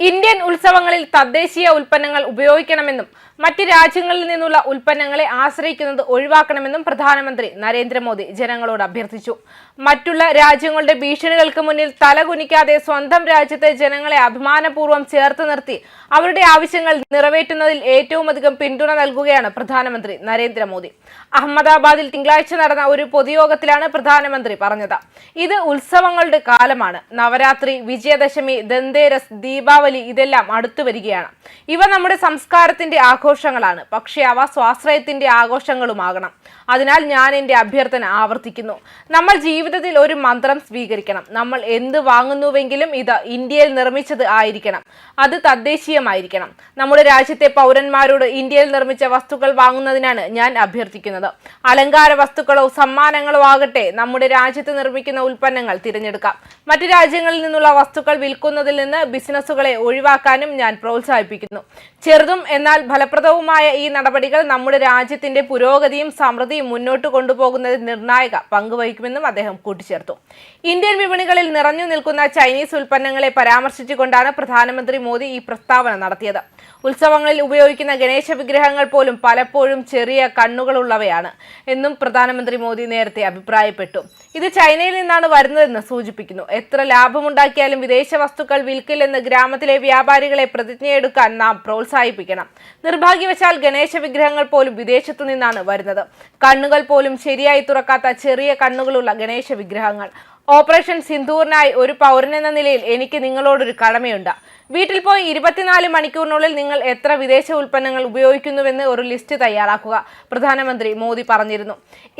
Indian ഉത്സവങ്ങളിൽ തദ്ദേശീയ ഉൽപ്പന്നങ്ങൾ ഉപയോഗിക്കണമെന്നും മറ്റ് രാജ്യങ്ങളിൽ നിന്നുള്ള ഉൽപ്പന്നങ്ങളെ ആശ്രയിക്കുന്നത് ഒഴിവാക്കണമെന്നും പ്രധാനമന്ത്രി നരേന്ദ്രമോദി ജനങ്ങളോട് അഭ്യർത്ഥിച്ചു. മറ്റുള്ള രാജ്യങ്ങളുടെ ഭീഷണികൾക്ക് മുന്നിൽ തലകുനിക്കാതെ സ്വന്തം രാജ്യത്തെ ജനങ്ങളെ അഭിമാനപൂർവ്വം ചേർത്ത് നിർത്തി അവരുടെ ആവശ്യങ്ങൾ നിറവേറ്റുന്നതിൽ ഏറ്റവുമധികം പിന്തുണ നൽകുകയാണ് പ്രധാനമന്ത്രി നരേന്ദ്രമോദി. അഹമ്മദാബാദിൽ തിങ്കളാഴ്ച നടന്ന ഒരു പൊതുയോഗത്തിലാണ് പ്രധാനമന്ത്രി പറഞ്ഞത്. ഇത് ഉത്സവങ്ങളുടെ കാലമാണ്. നവരാത്രി, വിജയദശമി, ധൻതേരസ്, ദീപാവലി ഇതെല്ലാം അടുത്തു വരികയാണ്. ഇവ നമ്മുടെ സംസ്കാരത്തിന്റെ ആഘോഷങ്ങളാണ്. പക്ഷേ അവ സ്വാശ്രയത്തിന്റെ ആഘോഷങ്ങളുമാകണം. അതിനാൽ ഞാൻ എൻ്റെ അഭ്യർത്ഥന ആവർത്തിക്കുന്നു. നമ്മൾ ജീവിതത്തിൽ ഒരു മന്ത്രം സ്വീകരിക്കണം. നമ്മൾ എന്ത് വാങ്ങുന്നുവെങ്കിലും ഇത് ഇന്ത്യയിൽ നിർമ്മിച്ചത് ആയിരിക്കണം. അത് തദ്ദേശീയമായിരിക്കണം. നമ്മുടെ രാജ്യത്തെ പൗരന്മാരോട് ഇന്ത്യയിൽ നിർമ്മിച്ച വസ്തുക്കൾ വാങ്ങുന്നതിനാണ് ഞാൻ അഭ്യർത്ഥിക്കുന്നത്. അലങ്കാര വസ്തുക്കളോ സമ്മാനങ്ങളോ ആകട്ടെ, നമ്മുടെ രാജ്യത്ത് നിർമ്മിക്കുന്ന ഉൽപ്പന്നങ്ങൾ തിരഞ്ഞെടുക്കാം. മറ്റു രാജ്യങ്ങളിൽ നിന്നുള്ള വസ്തുക്കൾ വിൽക്കുന്നതിൽ നിന്ന് ബിസിനസ്സുകളെ ഒഴിവാക്കാനും ഞാൻ പ്രോത്സാഹിപ്പിക്കുന്നു. ചെറുതും എന്നാൽ ഫലപ്രദവുമായ ഈ നടപടികൾ നമ്മുടെ രാജ്യത്തിന്റെ പുരോഗതിയും സമൃദ്ധിയും മുന്നോട്ട് കൊണ്ടുപോകുന്നതിൽ നിർണായക പങ്കുവഹിക്കുമെന്നും അദ്ദേഹം കൂട്ടിച്ചേർത്തു. ഇന്ത്യൻ വിപണികളിൽ നിറഞ്ഞു നിൽക്കുന്ന ചൈനീസ് ഉൽപ്പന്നങ്ങളെ പരാമർശിച്ചുകൊണ്ടാണ് പ്രധാനമന്ത്രി മോദി ഈ പ്രസ്താവന നടത്തിയത്. ഉത്സവങ്ങളിൽ ഉപയോഗിക്കുന്ന ഗണേശ വിഗ്രഹങ്ങൾ പോലും പലപ്പോഴും ചെറിയ കണ്ണുകളുള്ളവയാണ് എന്നും പ്രധാനമന്ത്രി മോദി നേരത്തെ അഭിപ്രായപ്പെട്ടു. ഇത് ചൈനയിൽ നിന്നാണ് വരുന്നതെന്ന് സൂചിപ്പിക്കുന്നു. എത്ര ലാഭമുണ്ടാക്കിയാലും വിദേശ വസ്തുക്കൾ വിൽക്കില്ലെന്ന് ഗ്രാമത്തിലെ വ്യാപാരികളെ പ്രതിജ്ഞയെടുക്കാൻ നാം പ്രോത്സാഹിപ്പിക്കണം. നിർഭാഗ്യവശാൽ ഗണേശ വിഗ്രഹങ്ങൾ പോലും വിദേശത്തു നിന്നാണ് വരുന്നത്. കണ്ണുകൾ പോലും ശരിയായി തുറക്കാത്ത ചെറിയ കണ്ണുകളുള്ള ഗണേശ വിഗ്രഹങ്ങൾ. ഓപ്പറേഷൻ സിന്ദൂറിനായി ഒരു പൗരനെന്ന നിലയിൽ എനിക്ക് നിങ്ങളോടൊരു കടമയുണ്ട്. വീട്ടിൽ പോയി 24 മണിക്കൂറിനുള്ളിൽ നിങ്ങൾ എത്ര വിദേശ ഉൽപ്പന്നങ്ങൾ ഉപയോഗിക്കുന്നുവെന്ന് ഒരു ലിസ്റ്റ് തയ്യാറാക്കുക, പ്രധാനമന്ത്രി മോദി പറഞ്ഞിരുന്നു.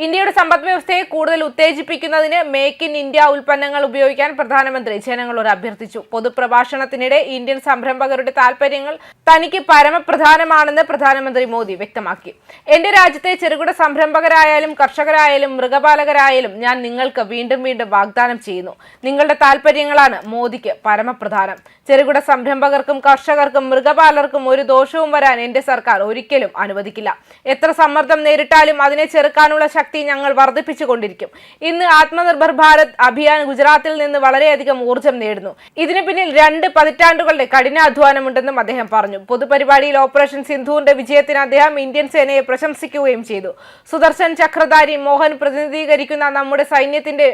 ഇന്ത്യയുടെ സമ്പദ് വ്യവസ്ഥയെ കൂടുതൽ ഉത്തേജിപ്പിക്കുന്നതിന് മേക്ക് ഇൻ ഇന്ത്യ ഉൽപ്പന്നങ്ങൾ ഉപയോഗിക്കാൻ പ്രധാനമന്ത്രി ജനങ്ങളോട് അഭ്യർത്ഥിച്ചു. പൊതുപ്രഭാഷണത്തിനിടെ ഇന്ത്യൻ സംരംഭകരുടെ താൽപര്യങ്ങൾ തനിക്ക് പരമപ്രധാനമാണെന്ന് പ്രധാനമന്ത്രി മോദി വ്യക്തമാക്കി. എന്റെ രാജ്യത്തെ ചെറുകിട സംരംഭകരായാലും കർഷകരായാലും മൃഗപാലകരായാലും ഞാൻ നിങ്ങൾക്ക് വീണ്ടും വീണ്ടും വാഗ്ദാനം ചെയ്യുന്നു, നിങ്ങളുടെ താൽപര്യങ്ങളാണ് മോദിക്ക് പരമപ്രധാനം. ചെറുകിട സംരംഭകർക്കും കർഷകർക്കും മൃഗപാലകർക്കും ഒരു ദോഷവും വരാൻ എന്റെ സർക്കാർ ഒരിക്കലും അനുവദിക്കില്ല. എത്ര സമ്മർദ്ദം നേരിട്ടാലും അതിനെ ചെറുക്കാനുള്ള ശക്തി ഞങ്ങൾ വർദ്ധിപ്പിച്ചുകൊണ്ടിരിക്കും. ഇന്ന് ആത്മനിർഭർ ഭാരത് അഭിയാൻ ഗുജറാത്തിൽ നിന്ന് വളരെയധികം ഊർജ്ജം നേടുന്നു. ഇതിന് പിന്നിൽ 2 പതിറ്റാണ്ടുകളുടെ കഠിനാധ്വാനമുണ്ടെന്നും അദ്ദേഹം പറഞ്ഞു. പൊതുപരിപാടിയിൽ ഓപ്പറേഷൻ സിന്ധൂറിന്റെ വിജയത്തിന് അദ്ദേഹം ഇന്ത്യൻ സേനയെ പ്രശംസിക്കുകയും ചെയ്തു. സുദർശൻ ചക്രധാരി മോഹൻ പ്രതിനിധീകരിക്കുന്ന നമ്മുടെ സൈന്യത്തിന്റെ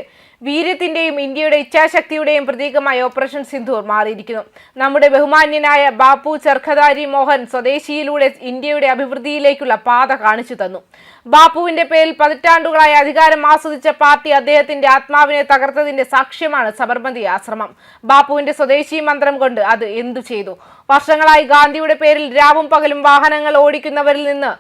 വീര്യത്തിന്റെയും ഇന്ത്യയുടെ ഇച്ഛാശക്തിയുടെയും പ്രതീകമായി ഓപ്പറേഷൻ സിന്ധൂർ മാറിയിരിക്കുന്നു. നമ്മുടെ ബഹുമാന്യനായ ബാപ്പു ചർഖധാരി മോഹൻ സ്വദേശിയിലൂടെ ഇന്ത്യയുടെ അഭിവൃദ്ധിയിലേക്കുള്ള പാത കാണിച്ചു തന്നു. ബാപ്പുവിന്റെ പേരിൽ പതിറ്റാണ്ടുകളായി അധികാരം ആസ്വദിച്ച പാർട്ടി അദ്ദേഹത്തിന്റെ ആത്മാവിനെ തകർത്തതിന്റെ സാക്ഷ്യമാണ് സബർമതി ആശ്രമം. ബാപ്പുവിന്റെ സ്വദേശി മന്ത്രം കൊണ്ട് അത് എന്തു ചെയ്തു? വർഷങ്ങളായി ഗാന്ധിയുടെ പേരിൽ രാവും പകലും വാഹനങ്ങൾ ഓടിക്കുന്നവരിൽ നിന്ന്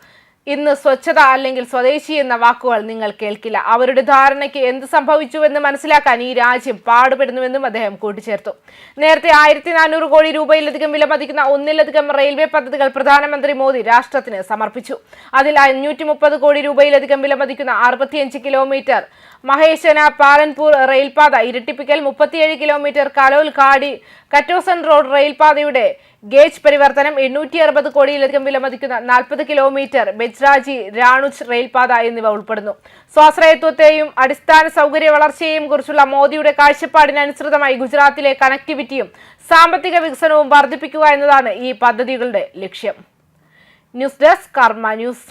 ഇന്ന് സ്വച്ഛത അല്ലെങ്കിൽ സ്വദേശി എന്ന വാക്കുകൾ നിങ്ങൾ കേൾക്കില്ല. അവരുടെ ധാരണയ്ക്ക് എന്ത് സംഭവിച്ചുവെന്ന് മനസ്സിലാക്കാൻ ഈ രാജ്യം പാടുപെടുന്നുവെന്നും അദ്ദേഹം കൂട്ടിച്ചേർത്തു. നേരത്തെ 1400 കോടി രൂപയിലധികം വിലമതിക്കുന്ന ഒന്നിലധികം റെയിൽവേ പദ്ധതികൾ പ്രധാനമന്ത്രി മോദി രാഷ്ട്രത്തിന് സമർപ്പിച്ചു. അതിൽ 530 കോടി രൂപയിലധികം വിലമതിക്കുന്ന 65 കിലോമീറ്റർ മഹേശന പാലൻപൂർ റെയിൽപാത ഇരട്ടിപ്പിക്കൽ, 37 കിലോമീറ്റർ കലോൽ കാടി കറ്റോസൻ റോഡ് റെയിൽപാതയുടെ ഗേജ് പരിവർത്തനം, 860 കോടിയിലധികം വിലമതിക്കുന്ന 40 കിലോമീറ്റർ ബെജ്രാജി രാണുജ് റെയിൽപാത എന്നിവ ഉൾപ്പെടുന്നു. സ്വാശ്രയത്വത്തെയും അടിസ്ഥാന സൗകര്യ വളർച്ചയെയും കുറിച്ചുള്ള മോദിയുടെ കാഴ്ചപ്പാടിനനുസൃതമായി ഗുജറാത്തിലെ കണക്ടിവിറ്റിയും സാമ്പത്തിക വികസനവും വർദ്ധിപ്പിക്കുക എന്നതാണ് ഈ പദ്ധതികളുടെ ലക്ഷ്യം. ന്യൂസ് ഡെസ്ക് കർമ്മ ന്യൂസ്.